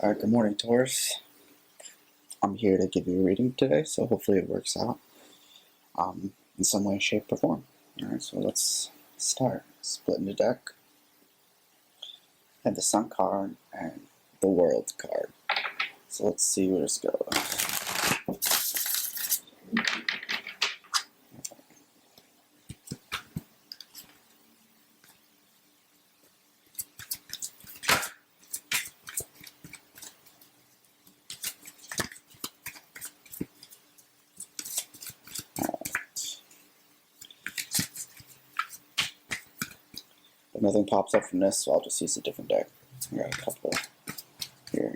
Good morning, Taurus. I'm here to give you a reading today, so hopefully it works out in some way, shape, or form. Alright, so let's start. Splitting the deck. I have the Sun card and the World card. So let's see where this goes. If nothing pops up from this, so I'll just use a different deck. I got a couple here.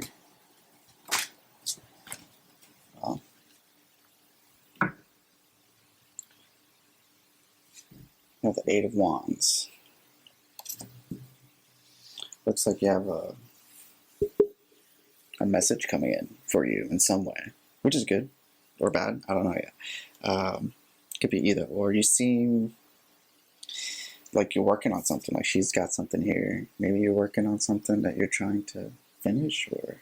I have the Eight of Wands. Looks like you have a message coming in for you in some way, which is good or bad. I don't know yet. Could be either or. You seem like you're working on something, like she's got something here. Maybe you're working on something that you're trying to finish, or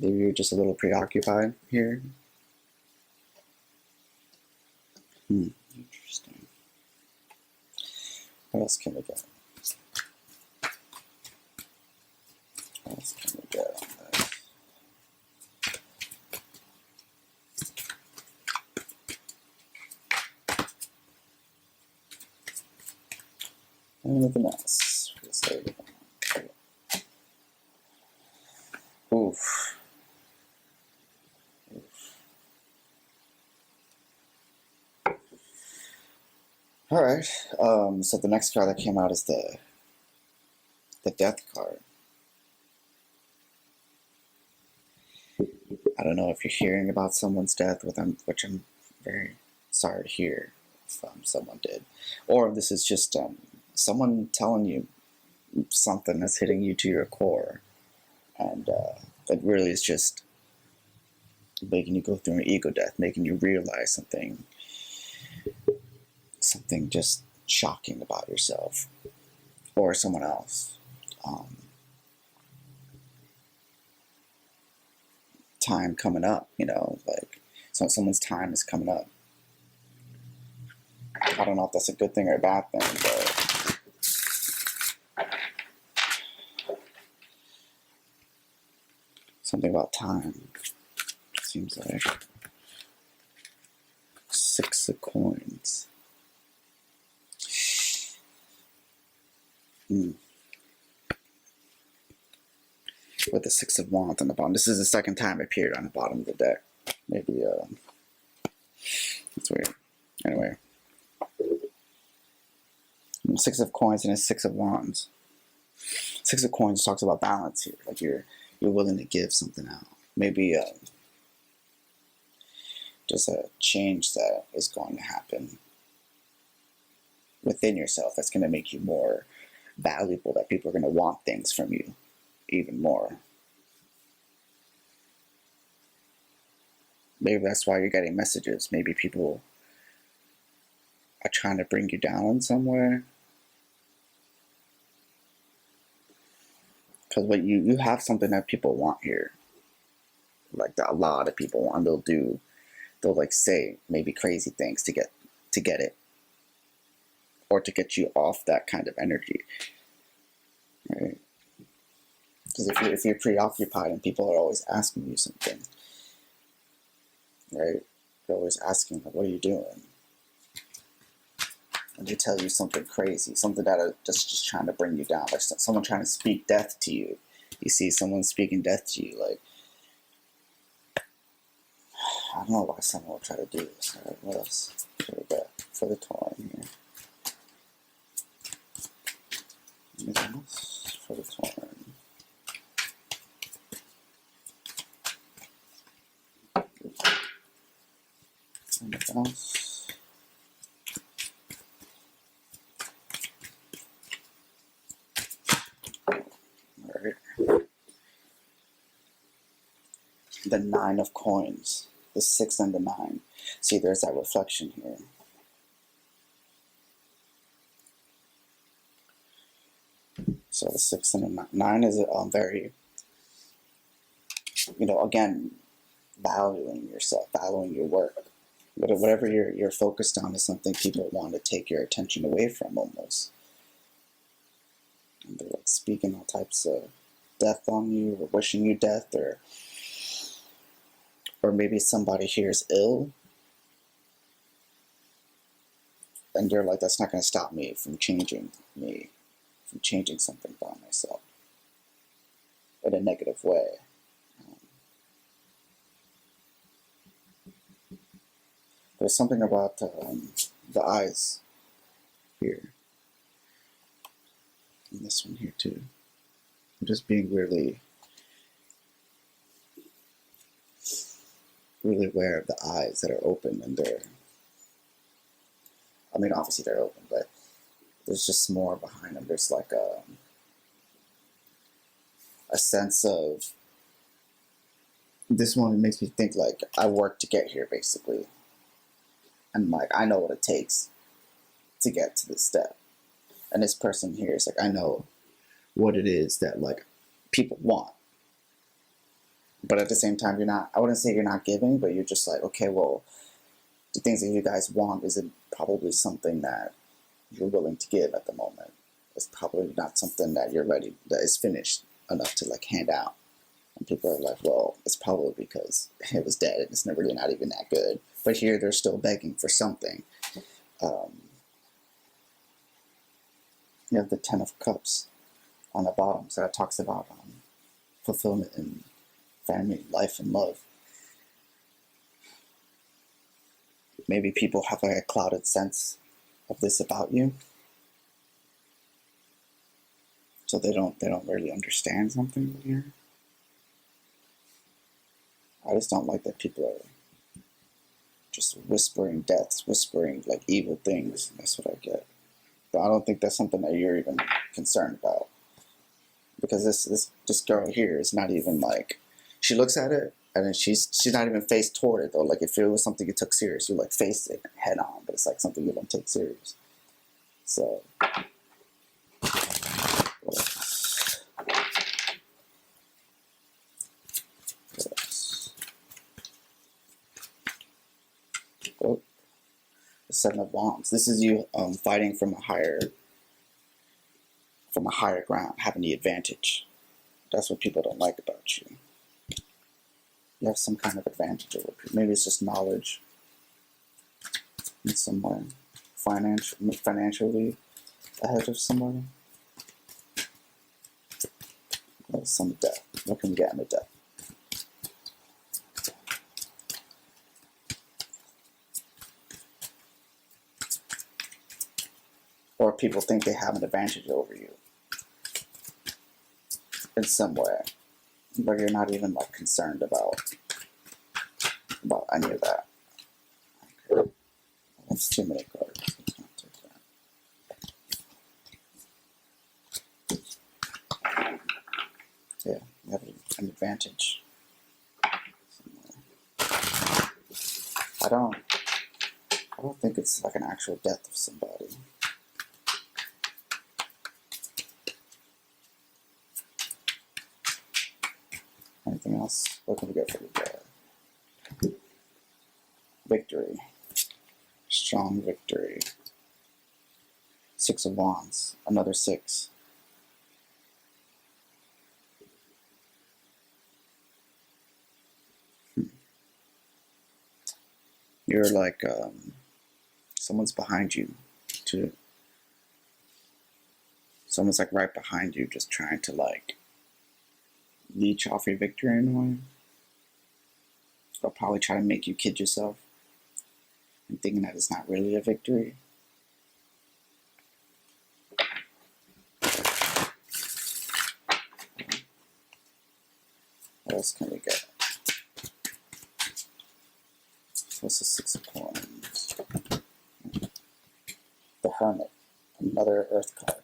maybe you're just a little preoccupied here. Interesting. What else can we get? What else can we get on this? Anything else? Oof. Alright, so the next card that came out is the Death card. I don't know if you're hearing about someone's death, which I'm very sorry to hear if someone did. Or this is just someone telling you something that's hitting you to your core. And it really is just making you go through an ego death, making you realize something just shocking about yourself or someone else. Time coming up, like someone's time is coming up. I don't know if that's a good thing or a bad thing, but something about time, seems like. Six of Coins. With the Six of Wands on the bottom. This is the second time it appeared on the bottom of the deck. Maybe, it's weird. Anyway. Six of Coins and a Six of Wands. Six of Coins talks about balance here. Like you're willing to give something out. Maybe just a change that is going to happen within yourself that's going to make you more valuable, that people are going to want things from you even more. Maybe that's why you're getting messages. Maybe people are trying to bring you down somewhere. Because what you have something that people want here. Like that a lot of people want. They'll like say maybe crazy things to get it. Or to get you off that kind of energy. Right? Because if you're preoccupied and people are always asking you something, right? They're always asking, like, what are you doing? And they tell you something crazy, something that are just trying to bring you down, like someone trying to speak death to you. You see someone speaking death to you, like, I don't know why someone will try to do this. All right, what else should we get for the Tauren here? Anything else for the Tauren? Anything else? Alright. The Nine of Coins. The 6 and the 9. See, there's that reflection here. So The 6 and a 9 is very, again, valuing yourself, valuing your work. Whatever you're focused on is something people want to take your attention away from almost. And they're like speaking all types of death on you, or wishing you death, or maybe somebody here is ill, and you're like, that's not going to stop me from changing something about myself in a negative way. There's something about the eyes here, and this one here too. I'm just being really, really aware of the eyes that are open, and obviously they're open, but there's just more behind them. There's like a sense of, this one makes me think like I worked to get here, basically. And like, I know what it takes to get to this step. And this person here is like, I know what it is that like people want. But at the same time, I wouldn't say you're not giving, but you're just like, okay, well, the things that you guys want isn't probably something that you're willing to give at the moment. It's probably not something that you're ready, that is finished enough to like hand out. And people are like, well, it's probably because it was dead and it's really not even that good. But here they're still begging for something. You have the 10 of Cups on the bottom, so that talks about fulfillment in family, life, and love. Maybe people have like a clouded sense of this about you, so they don't really understand something here. I just don't like that people are just whispering deaths, whispering like evil things. That's what I get. But I don't think that's something that you're even concerned about, because this girl here is not even like, she looks at it and then she's not even faced toward it though. Like if it was something you took serious, you like face it head on, but it's like something you don't take serious. So oh, the 7 of Wands. This is you fighting from a higher ground, having the advantage. That's what people don't like about you. You have some kind of advantage over people. Maybe it's just knowledge in some way. Financially ahead of somebody. Some death. What can we get in the death? Or people think they have an advantage over you in some way, but you're not even like concerned about any of that. Okay. That's too many cards. Let's not take that. Yeah, you have an advantage. I don't think it's like an actual death of somebody. Anything else? What can we get for the victory? Strong victory. 6 of Wands. Another 6. You're like someone's behind you too. Someone's like right behind you, just trying to like leech off your victory in a way. They'll probably try to make you kid yourself and thinking that it's not really a victory. What else can we get? What's the 6 of Coins? The Hermit. Another Earth card.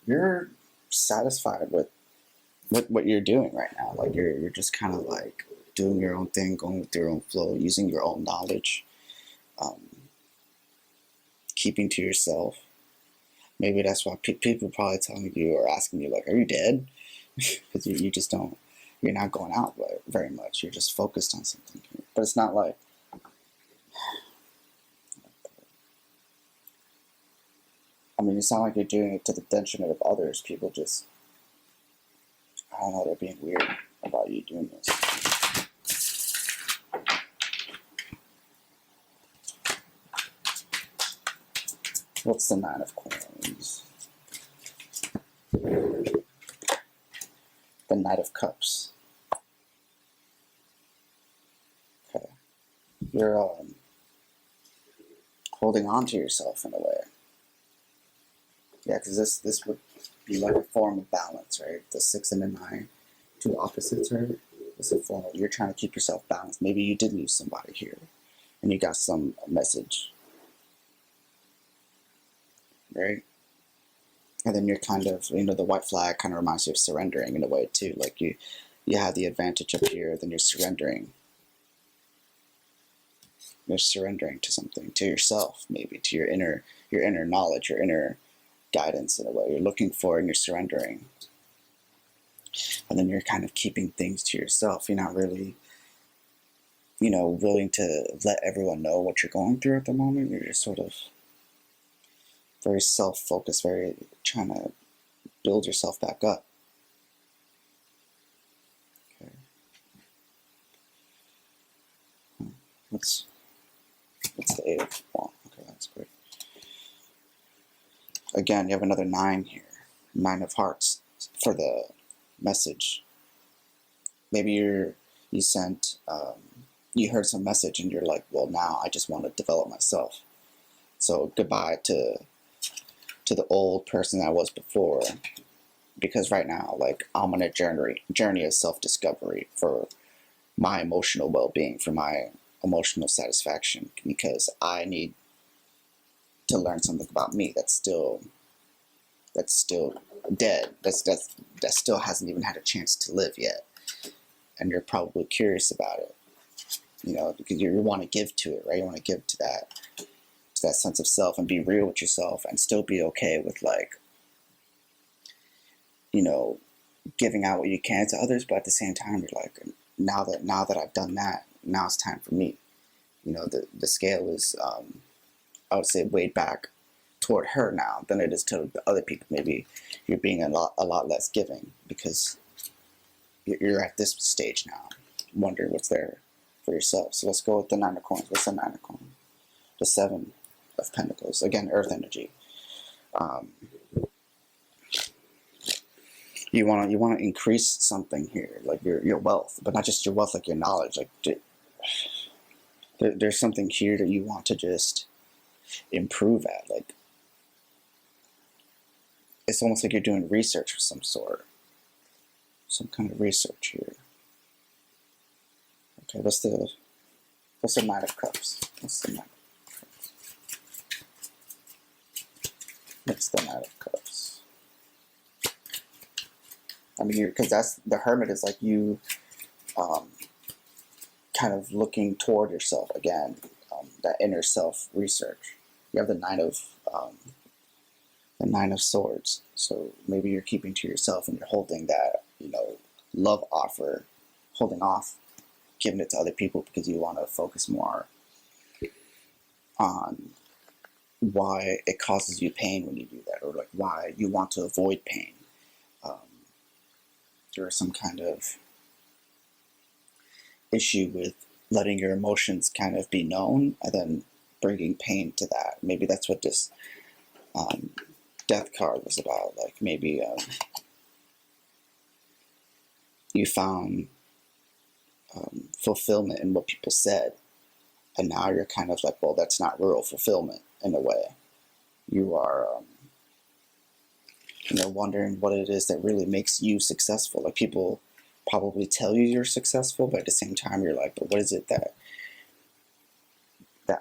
You're satisfied with what you're doing right now. Like you're just kind of like doing your own thing, going with your own flow, using your own knowledge, um, keeping to yourself. Maybe that's why people probably telling you or asking you, like, are you dead? Because you just don't, you're not going out very much. You're just focused on something. But it's not like, I mean, it's not like you're doing it to the detriment of others. People just, I don't know, they're being weird about you doing this. What's the Nine of Coins? The Knight of Cups. Okay. You're holding on to yourself in a way. Yeah, because this would be like a form of balance, right? The 6 and the 9, two opposites, right? It's a form of, you're trying to keep yourself balanced. Maybe you did lose somebody here, and you got some message, right? And then you're kind of, the white flag kind of reminds you of surrendering in a way too. Like you have the advantage up here, then you're surrendering. You're surrendering to something, to yourself, maybe to your inner knowledge, your inner guidance in a way. You're looking for and you're surrendering. And then you're kind of keeping things to yourself. You're not really, willing to let everyone know what you're going through at the moment. You're just sort of very self-focused, very trying to build yourself back up. Okay. What's the 8 of Wands? Okay, that's great. Again, you have another 9 here. 9 of Hearts for the message. Maybe you heard some message and you're like, well, now I just want to develop myself. So goodbye to the old person I was before, because right now, like, I'm on a journey of self-discovery for my emotional well-being, for my emotional satisfaction, because I need to learn something about me that's still dead, that still hasn't even had a chance to live yet. And you're probably curious about it, because you want to give to it, right? You want to give to that sense of self and be real with yourself and still be okay with, like, giving out what you can to others, but at the same time, you're like, now that I've done that, now it's time for me. The scale is, I would say, weighed back toward her now than it is to the other people. Maybe you're being a lot less giving because you're at this stage now, wondering what's there for yourself. So let's go with the 9 of Coins. What's the 9 of Coins? The 7 of Pentacles. Again, Earth energy. You want to increase something here, like your wealth, but not just your wealth, like your knowledge. Like there's something here that you want to just improve at. Like, it's almost like you're doing research of some sort, some kind of research here. Okay, what's the 9 of Cups? What's the 9 of Cups? What's the 9 of Cups? I mean, because that's the Hermit is like you, kind of looking toward yourself again, that inner self research. You have the 9 of Swords, so maybe you're keeping to yourself and you're holding that, love offer, holding off, giving it to other people because you want to focus more on why it causes you pain when you do that, or like why you want to avoid pain. There is some kind of issue with letting your emotions kind of be known and then bringing pain to that. Maybe that's what this Death card was about. Like, maybe you found fulfillment in what people said, and now you're kind of like, well, that's not real fulfillment in a way. You are wondering what it is that really makes you successful. Like, people probably tell you you're successful, but at the same time you're like, but what is it that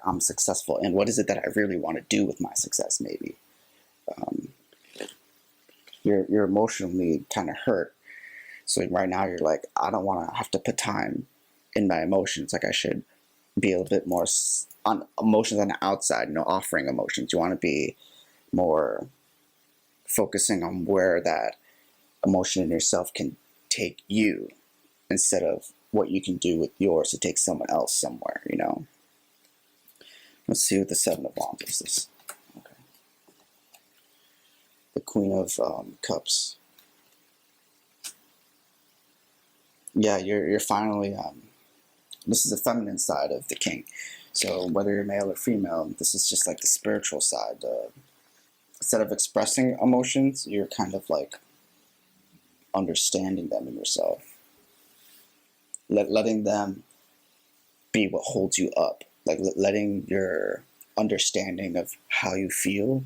I'm successful in? What is it that I really want to do with my success? Maybe you're emotionally kind of hurt, so right now you're like, I don't want to have to put time in my emotions. Like I should be a little bit more on emotions on the outside, offering emotions. You want to be more focusing on where that emotion in yourself can take you instead of what you can do with yours to take someone else somewhere, Let's see what the Seven of Wands is. This. Okay. The Queen of Cups. Yeah, you're finally, this is the feminine side of the king. So whether you're male or female, this is just like the spiritual side. Instead of expressing emotions, you're kind of like understanding them in yourself. Letting them be what holds you up. Like letting your understanding of how you feel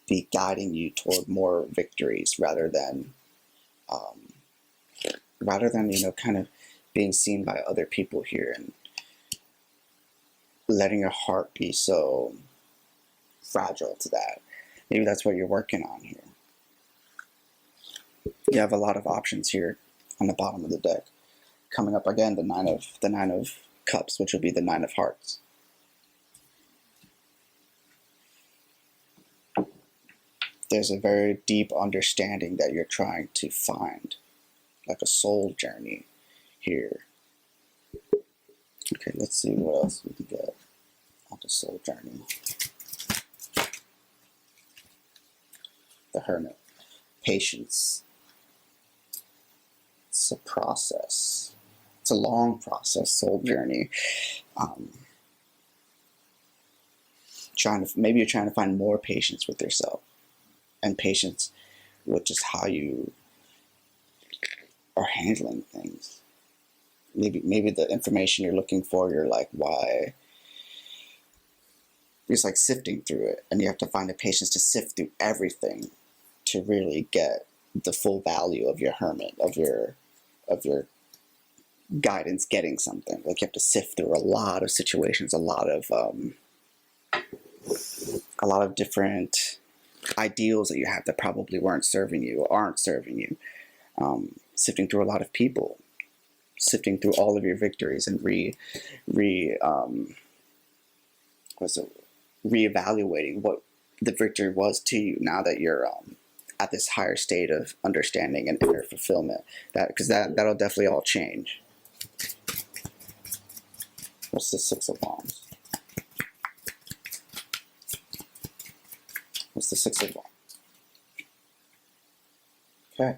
be guiding you toward more victories rather than kind of being seen by other people here, and letting your heart be so fragile to that. Maybe that's what you're working on here. You have a lot of options here on the bottom of the deck. Coming up again, the nine of Cups, which will be the Nine of Hearts. There's a very deep understanding that you're trying to find, like a soul journey here. Okay, let's see what else we can get on the soul journey. The Hermit. Patience. It's a process. It's a long process, soul journey. Maybe you're trying to find more patience with yourself, and patience with just how you are handling things. Maybe the information you're looking for, you're like, why? It's like sifting through it, and you have to find the patience to sift through everything to really get the full value of your hermit, of your guidance getting something. Like you have to sift through a lot of situations, a lot of different ideals that you have that probably weren't serving you or aren't serving you. Sifting through a lot of people, sifting through all of your victories, and reevaluating what the victory was to you now that you're at this higher state of understanding and inner fulfillment. Because that'll definitely all change. What's the Six of Wands? What's the Six of Wands? Okay.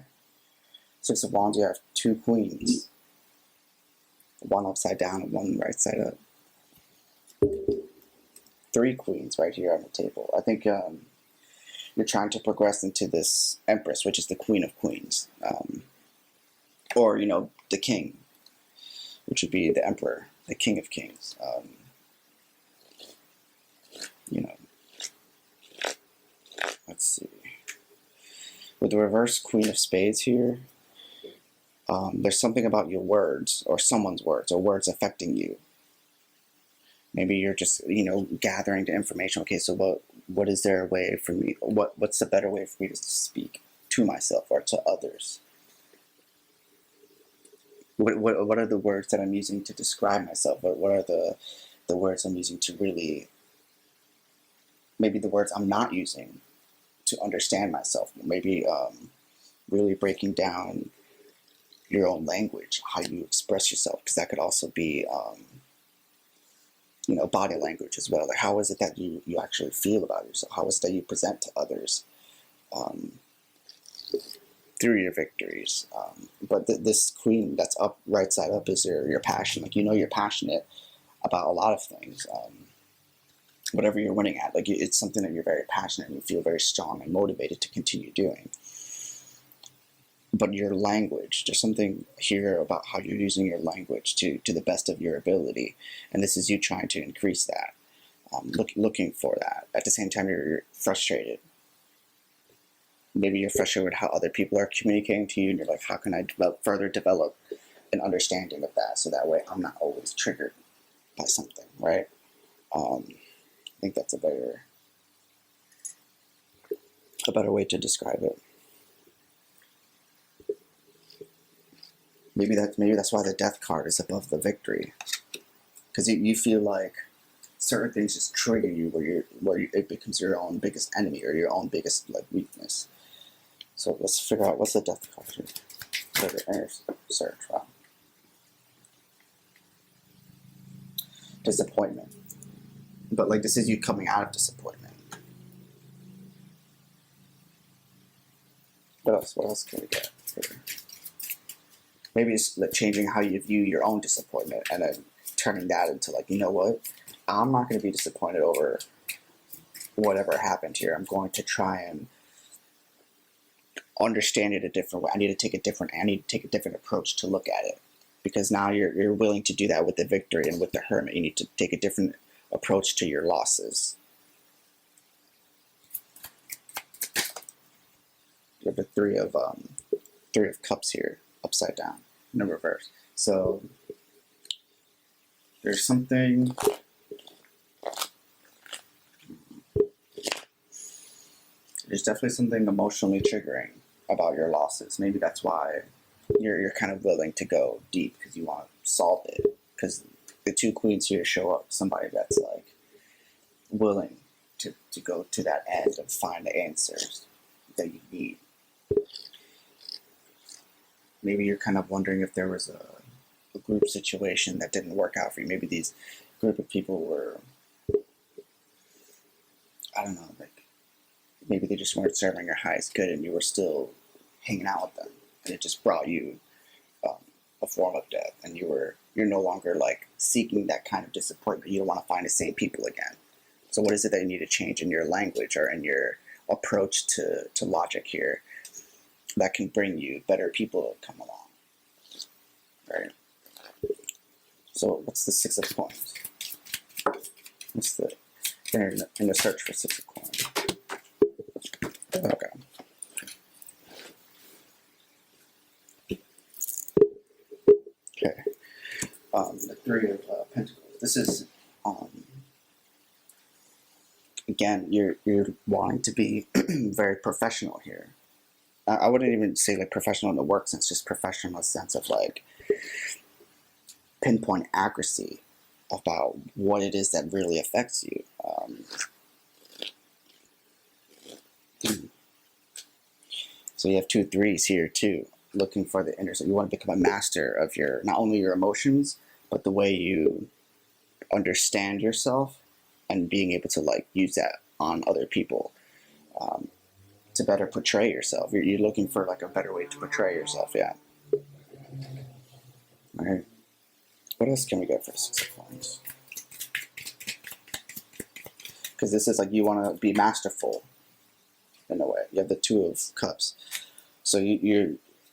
Six of Wands, you have two queens. One upside down and one right side up. Three queens right here on the table. I think you're trying to progress into this Empress, which is the Queen of Queens. Or, the King, which would be the Emperor, the King of Kings. Let's see. With the reverse Queen of Spades here, there's something about your words, or someone's words, or words affecting you. Maybe you're just, gathering the information. Okay, so what is there a way for me? What's the better way for me to speak to myself or to others? What are the words that I'm using to describe myself? What are the words I'm using to really, maybe the words I'm not using to understand myself? Maybe really breaking down your own language, how you express yourself, because that could also be, body language as well. Like, how is it that you actually feel about yourself? How is it that you present to others through your victories? But this queen that's up, right side up, is your passion. Like, you're passionate about a lot of things. Whatever you're winning at, like, it's something that you're very passionate and you feel very strong and motivated to continue doing. But your language, there's something here about how you're using your language to the best of your ability, and this is you trying to increase that, looking for that. At the same time, you're frustrated. Maybe you're frustrated with how other people are communicating to you, and you're like, how can I further develop an understanding of that, so that way I'm not always triggered by something, right? I think that's a better way to describe it. Maybe that's why the death card is above the victory, because you feel like certain things just trigger you where it becomes your own biggest enemy or your own biggest like weakness. So let's figure out what's the death card here. Search. Wow. Disappointment. But like this is you coming out of disappointment. What else? What else can we get here? Maybe it's like changing how you view your own disappointment and then turning that into like, you know what? I'm not going to be disappointed over whatever happened here. I'm going to try and understand it a different way. I need to take a different approach to look at it, because now you're willing to do that with the victory, and with the hermit, you need to take a different approach to your losses. You have the three of cups here, upside down, in reverse. So there's something. There's definitely something emotionally triggering about your losses. Maybe that's why you're kind of willing to go deep, because you want to solve it. Because the two queens here show up somebody that's like willing to go to that end and find the answers that you need. Maybe you're kind of wondering if there was a group situation that didn't work out for you. Maybe these group of people were, I don't know, like maybe they just weren't serving your highest good, and you were still hanging out with them, and it just brought you a form of death, and you're no longer like seeking that kind of disappointment. You don't want to find the same people again. So what is it that you need to change in your language or in your approach to logic here that can bring you better people to come along, right? So what's the Six of Coins? What's the in the search for Six of Coins? Okay. Okay. The Three of Pentacles. This is again, you're wanting to be very professional here. I wouldn't even say like professional in the work sense, just professional in the sense of like pinpoint accuracy about what it is that really affects you. So you have 2 3s here too, looking for the inner. So you want to become a master of your, not only your emotions, but the way you understand yourself, and being able to like use that on other people to better portray yourself. You're looking for like a better way to portray yourself. Yeah. All right. What else can we get for Six of Coins? Because this is like you want to be masterful in a way. You have the Two of Cups. So you're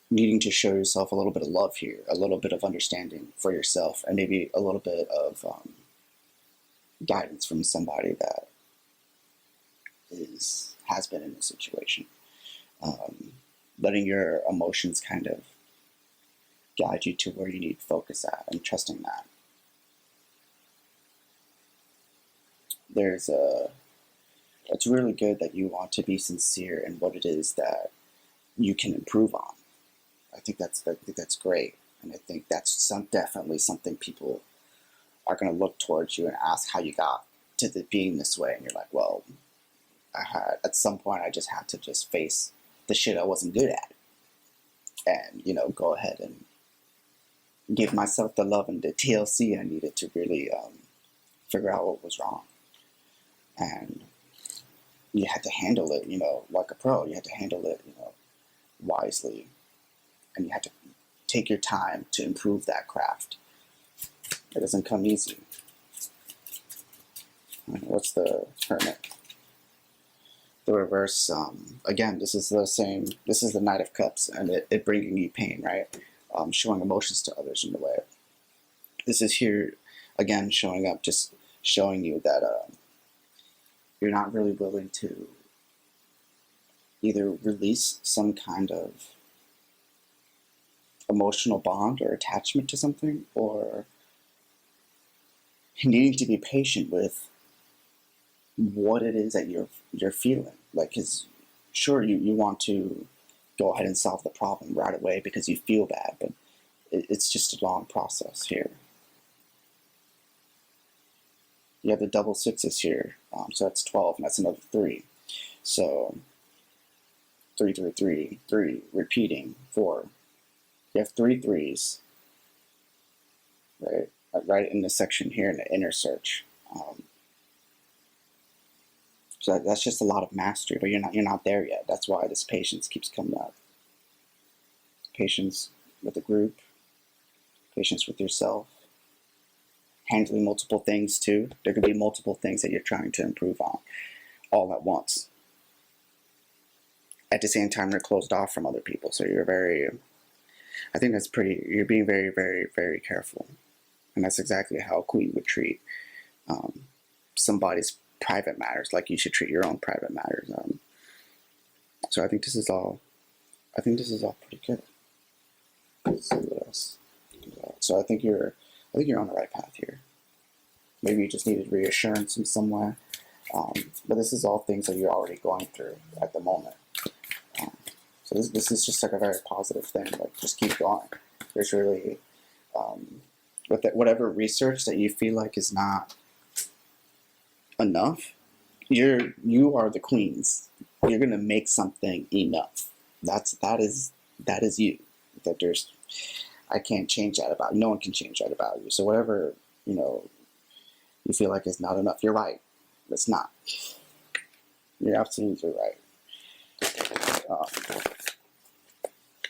needing to show yourself a little bit of love here, a little bit of understanding for yourself, and maybe a little bit of guidance from somebody that has been in a situation. Letting your emotions kind of guide you to where you need to focus at, and trusting that. It's really good that you want to be sincere in what it is that you can improve on. I think that's great, and I think that's definitely something people are going to look towards you and ask how you got to being this way, and you're like, well, at some point I just had to just face the shit I wasn't good at, and go ahead and give myself the love and the TLC I needed to really figure out what was wrong. And you had to handle it, like a pro. You had to handle it, wisely, and you had to take your time to improve that craft. It doesn't come easy. What's the Hermit? The reverse, again, this is the same. This is the Knight of Cups, and it bringing you pain, right? Showing emotions to others in a way. This is here, again, showing up, just showing you that you're not really willing to either release some kind of emotional bond or attachment to something, or needing to be patient with what it is that you're feeling. Like, because sure, you want to go ahead and solve the problem right away because you feel bad, but it's just a long process here. You have the double sixes here, so that's 12, and that's another 3. So 3, 3, 3, 3, repeating 4. You have 3 threes, right in the section here in the inner search. So that's just a lot of mastery, but you're not there yet. That's why this patience keeps coming up. Patience with the group, patience with yourself, handling multiple things too. There could be multiple things that you're trying to improve on all at once. At the same time, you're closed off from other people, so you're very, I think that's pretty, you're being very, very, very careful. And that's exactly how a queen would treat somebody's private matters, like you should treat your own private matters. So I think this is all pretty good. Let's see what else. So I think you're on the right path here. Maybe you just needed reassurance in some way, but this is all things that you're already going through at the moment. So this is just like a very positive thing. Like, just keep going. There's really with whatever research that you feel like is not enough, you are the queens. You're gonna make something enough. That is you. That there's, I can't change that about you. No one can change that about you. So whatever you feel like is not enough, you're right. It's not. You're absolutely right.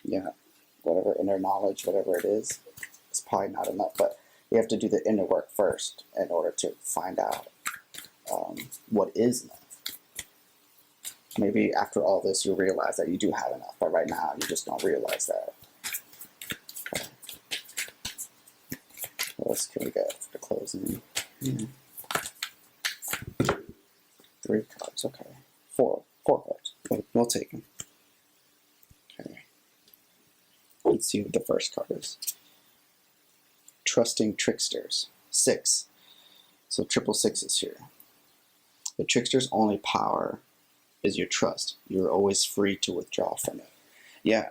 Yeah, whatever inner knowledge, whatever it is, it's probably not enough. But you have to do the inner work first in order to find out what is enough. Maybe after all this, you'll realize that you do have enough, but right now you just don't realize that. Okay. What else can we get for the closing? 3 cards, okay. 4 cards. We'll take them. Okay. Let's see what the first card is. Trusting Tricksters. 6. So triple sixes here. The trickster's only power is your trust. You're always free to withdraw from it. Yeah.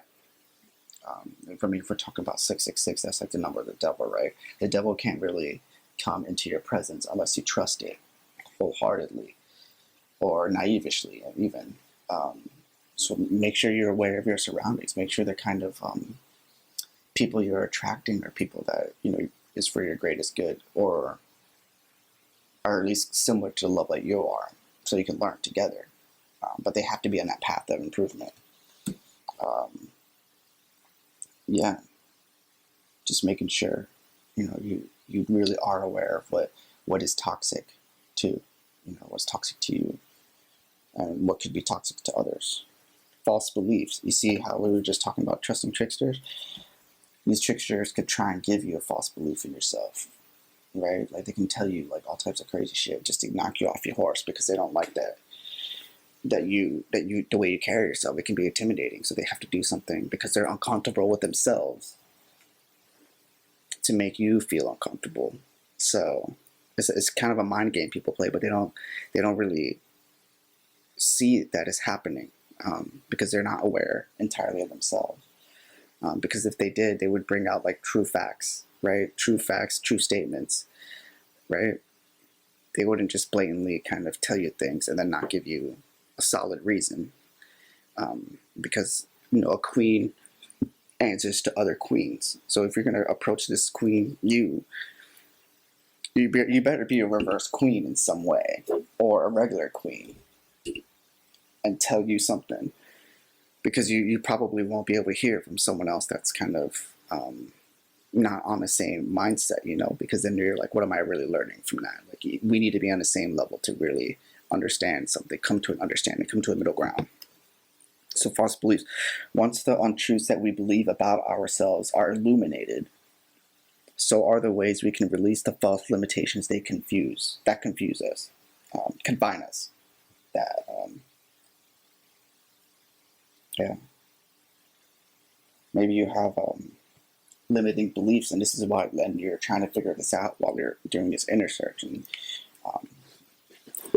For me, if we're talking about 666, that's like the number of the devil, right? The devil can't really come into your presence unless you trust it wholeheartedly or naively, even. So make sure you're aware of your surroundings. Make sure they're kind of people you're attracting are people that is for your greatest good, or at least similar to the level that you are, so you can learn together. But they have to be on that path of improvement. Yeah, just making sure you really are aware of what is toxic to what's toxic to you, and what could be toxic to others. False beliefs. You see how we were just talking about trusting tricksters? These tricksters could try and give you a false belief in yourself, right? Like, they can tell you like all types of crazy shit just to knock you off your horse because they don't like the way you carry yourself. It can be intimidating, so they have to do something because they're uncomfortable with themselves to make you feel uncomfortable. So it's kind of a mind game people play, but they don't really see that it's happening because they're not aware entirely of themselves. Because if they did, they would bring out like true facts, right? True facts, true statements, right? They wouldn't just blatantly kind of tell you things and then not give you a solid reason. Because a queen answers to other queens. So if you're going to approach this queen, you better be a reverse queen in some way, or a regular queen, and tell you something. Because you probably won't be able to hear from someone else that's kind of not on the same mindset, because then you're like, what am I really learning from that? Like, we need to be on the same level to really understand something, come to an understanding, come to a middle ground. So false beliefs. Once the untruths that we believe about ourselves are illuminated, so are the ways we can release the false limitations that confuse us, confine us. Yeah. Maybe you have limiting beliefs, and this is why, and you're trying to figure this out while you're doing this inner search. And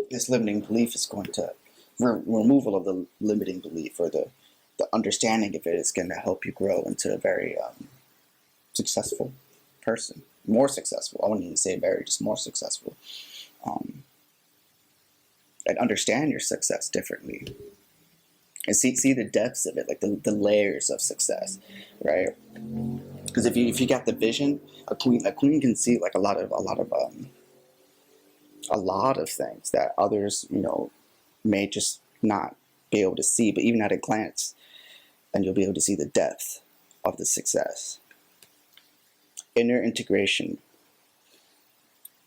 this limiting belief is going to removal of the limiting belief, or the understanding of it, is going to help you grow into a very successful person, more successful. I wouldn't even say very, just more successful, and understand your success differently, and see the depths of it, like the layers of success, right? Because if you got the vision, a queen can see like a lot of things that others, may just not be able to see, but even at a glance, and you'll be able to see the depth of the success. Inner integration.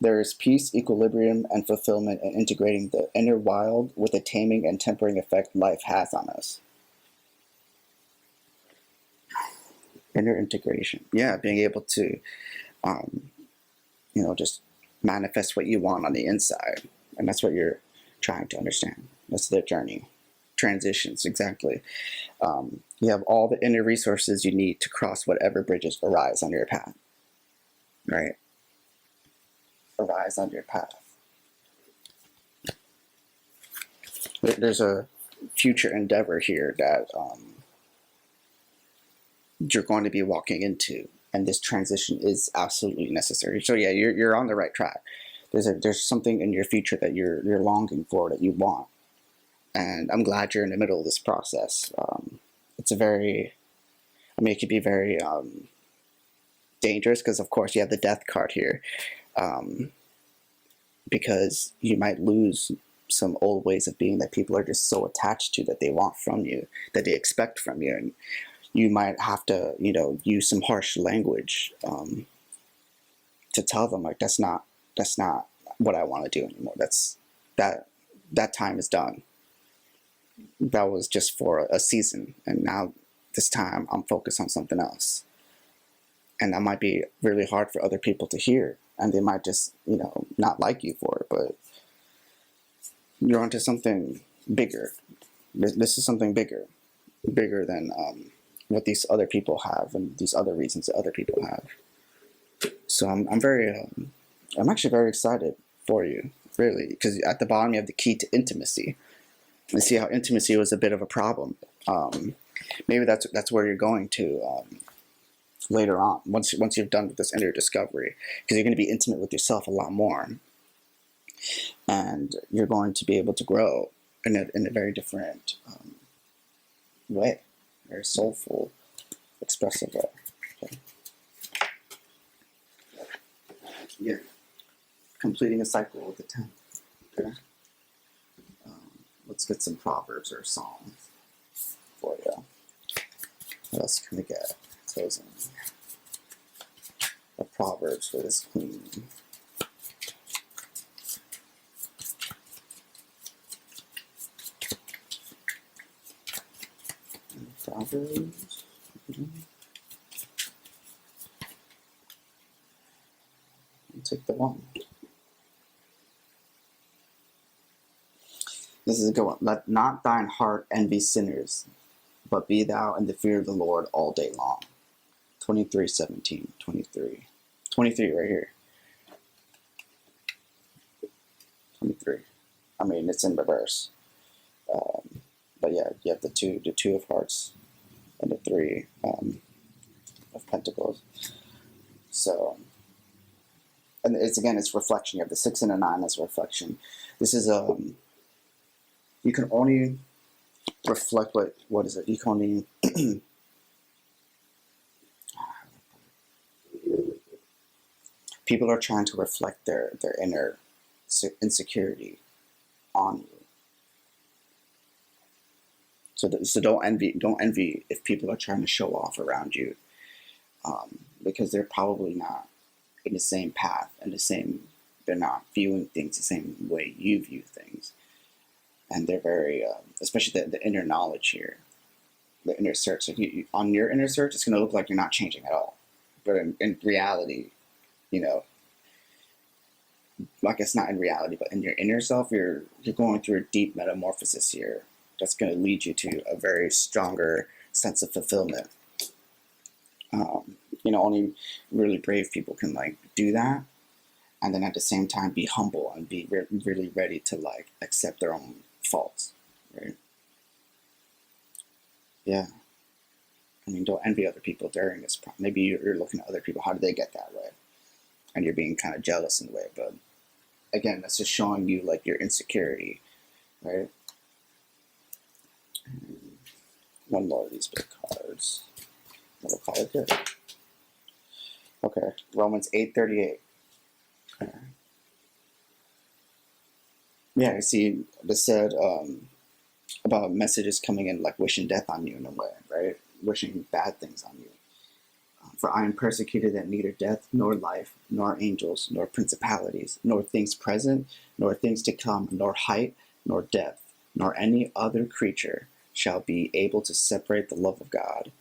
There is peace, equilibrium, and fulfillment in integrating the inner wild with the taming and tempering effect life has on us. Inner integration. Yeah, being able to, just manifest what you want on the inside. And that's what you're trying to understand. That's the journey. Transitions, exactly. You have all the inner resources you need to cross whatever bridges arise on your path. Right? Arise on your path. There's a future endeavor here that you're going to be walking into, and this transition is absolutely necessary. So yeah, you're on the right track. There's something in your future that you're longing for, that you want, and I'm glad you're in the middle of this process. It could be very dangerous, because of course you have the death card here, because you might lose some old ways of being that people are just so attached to, that they want from you, that they expect from you, and you might have to, use some harsh language to tell them, like, that's not what I want to do anymore. That time is done. That was just for a season, and now this time I'm focused on something else. And that might be really hard for other people to hear, and they might just, not like you for it, but you're onto something bigger. This is something bigger than what these other people have, and these other reasons that other people have. So I'm actually very excited for you, really, because at the bottom you have the key to intimacy. And see how intimacy was a bit of a problem. Maybe that's where you're going to later on, once you've done with this inner discovery, because you're going to be intimate with yourself a lot more, and you're going to be able to grow in a very different way, very soulful, expressive way. Okay. Yeah, completing a cycle with the 10. Okay. Let's get some proverbs or songs for you. What else can we get? Closing a proverbs for this queen. Proverbs. I'll take the one. This is a good one. Let not thine heart envy sinners, but be thou in the fear of the Lord all day long. 23:17. 23. 23 right here. 23. I mean, it's in reverse. But yeah, you have the two of hearts and the 3 of pentacles. So, and it's reflection. You have the 6 and a 9 as reflection. This is you can only reflect what is it? You can only people are trying to reflect their inner insecurity on you. So don't envy if people are trying to show off around you, because they're probably not in the same path and they're not viewing things the same way you view things, and they're very especially the inner knowledge here, the inner search. Like on your inner search, it's going to look like you're not changing at all, but in reality, I guess not in reality, but in your inner self, you're going through a deep metamorphosis here. That's going to lead you to a very stronger sense of fulfillment. Only really brave people can do that, and then at the same time be humble and be really ready to accept their own faults, right? Yeah. I mean, don't envy other people during this. Maybe you're looking at other people. How did they get that way? And you're being kind of jealous in a way. But again, that's just showing you like your insecurity, right? One more of these big cards. We'll call it good. Okay, Romans 8:38. Okay. Yeah, I see. This said about messages coming in like wishing death on you in a way, right? Wishing bad things on you. For I am persecuted that neither death, nor life, nor angels, nor principalities, nor things present, nor things to come, nor height, nor depth, nor any other creature shall be able to separate the love of God,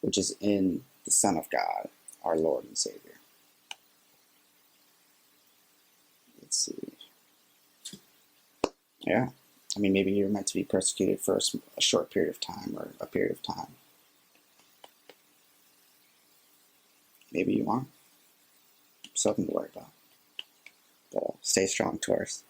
which is in the Son of God, our Lord and Savior. Let's see. Yeah. I mean, maybe you're meant to be persecuted for a short period of time or a period of time. Maybe you aren't. Something to worry about. But stay strong, Taurus.